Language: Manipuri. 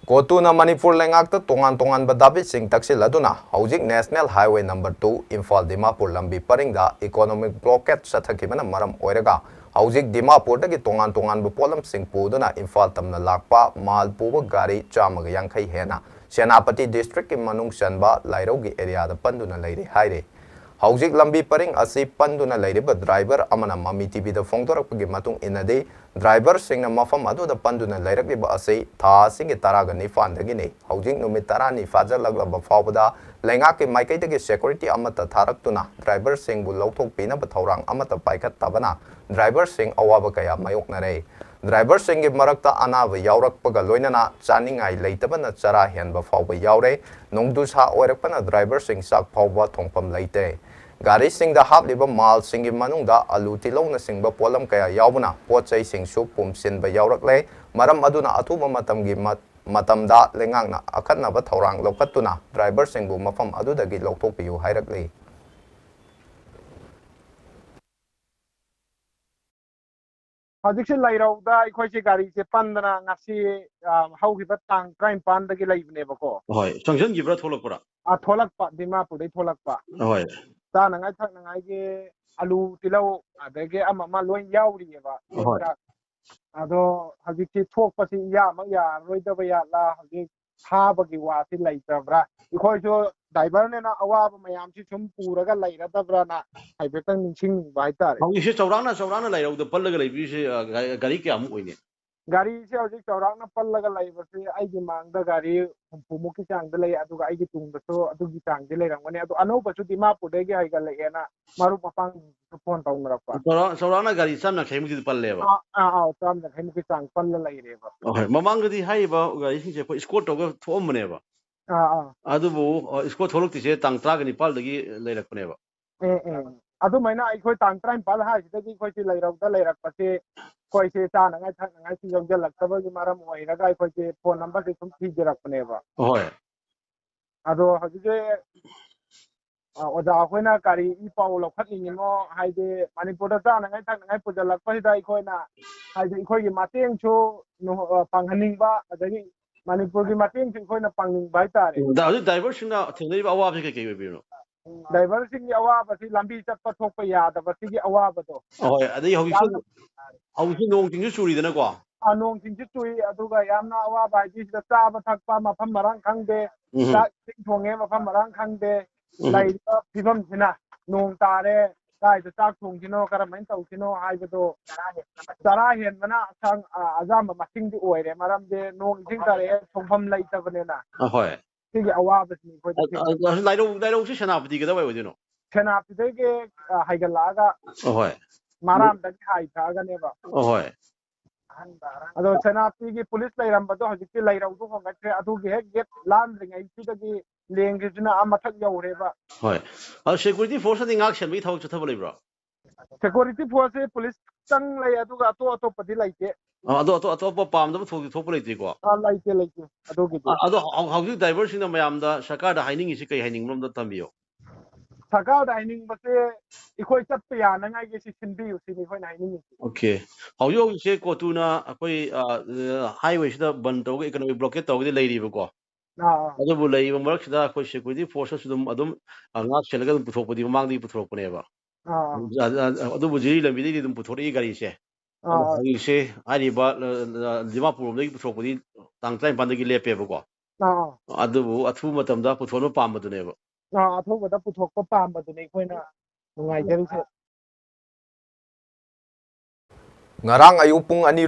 Kotuna Manipur lengakta tongan badabi sing taksiladuna hauzik National Highway number 2 Imphal Dimapur lambi paringda economic blockade sathakibana maram oiraga hauzik Dimapur dagi tongan bu polam sing puduna Imphal tamna lakpa mal puba gari chamaga yankai hena Senapati district ki manung sanba lairogi area da panduna lairi haire hauzik lambi paring asi panduna lairiba driver amana mami TV da phongdorakpagi matung inade driver singna mafam adu da panduna lairakliba asi tha singi taraga nifan dagini hauzik numit tarani fajalagba fawbada lenga ke maikai dagi security amata tharaktuna driver sing bu lauthok pina ba thorang amata paikat tabana driver sing awaba kaya mayoknare driver sing gi marakta anaba yaurakpaga loinana chaningai leitabana chara henba fawba yaure nongdu sa oirakpana driver sing sak fawba thongpam leite Gari sing da hap liba mal singi manung da alu tilong na sing ba polam kaya yaubuna pochai sing su pum sin ba yaurak le maram aduna atuba matam gi matam da lengang na akat na ba thorang lokatuna driver sing bu mafam adu da gi loktok piu hairak le Hajik lairau da ikoi si gari si pandana ngasi hau ki batang train pan da gi laibne bako. Hoi, sanction gibra tholak pura. Tholak pa Dimapur dei tholak pa. Hoi. Ta nangai thak nangai ge alu tilau adage ama loin yauri ba. Hoi. Ado hajik si thok pa si ya ma ya roi da ba ya la hajik ha ba gi wa si laitabra. Ikoi so driver ne na awa ba mayam si sum puraga lairatabra na haibetang ningsing ba itare. Hau isi chaurana lairau da pallaga laibi si gari kya mu oine. Gari se hojik chaurana pallaga laibase aigi mangda gari humpumu ki changda lai aduga aigi tungda so adugi changde lairangmani adu anoba su Dimapur degi haiga laena marup mapang phone taungrapa chaurana gari chamna khaimu di palleba chamna khaimu ki chang palla laireba okay mamangdi haiba gari sing se ko escort toga thomneba adubu escort tholok ti se tang tra gani pal dagi lairakneba adu maina aikoi tang train pal ha sidagi koi si lairauda lairakpase koi se cha nangai thak nangai si yongjalaktabagi maram oiraga aikoi se phone number se sum thijirakpaneba hoi ado hajige oja akhoi kari I pau lokhatningino haide Manipur da cha nangai thak nangai pujalakpasida aikoi na haide ikoi gi mateng chu panghaningba adagi Manipur gi mateng chu ikoi na pangningba haitare da adu driver singna thengnaiba awab se ke bibino driver sing awaba si lambi chappa thokpa yadaba sigi awaba to hoi adai hausi nong ting su ridana ko nong ting chui aduga yamna awaba ji da chaba thakpa mafam marang khangde cha ting thonge mafam marang khangde lai phibam sina nong tare kai da chak thong sino karamain tau sino haibado chara hen mana sang azam masing di oire maram de nong ting tare thongpham lai tabane na hoi sigi awaba si ko lairau si Senapati ga da wai odino Senapati ge haigalaga hoi maram da hai thaga neba hoi ado Senapati gi police lairambado hajikti lairaudu hongatre adugi hek get landringai sidagi lenggisina amathak yaureba hoi security force ni ngak shen bi thawak chathab leibra security force police tang lai aduga to padi laite ado pam da thok leiti ko laite adugi ado hauji driver sing na mayam da sarkar da haining isi kai haining rom da tambiyo sarkar da haining base ikoi chat pe ya nangai ge si sinbi usi ni hoi haining okay hauji se kotuna akoi highway sida ban to economic blockade to gi leiri ba ko ado bu lei ba marak sida akoi security force su dum ngak selaga dum puthok padi mang di puthok pane ba ado bu jiri lambi di dum puthori gari se hauji se ari ba Dimapur dagi puthok padi tang train ban dagi lepe ba ko ado bu athu matam da puthonu pam ba dune ba athoba da puthokpa pamba dune khoina nungai jerise ngarang ayupung ani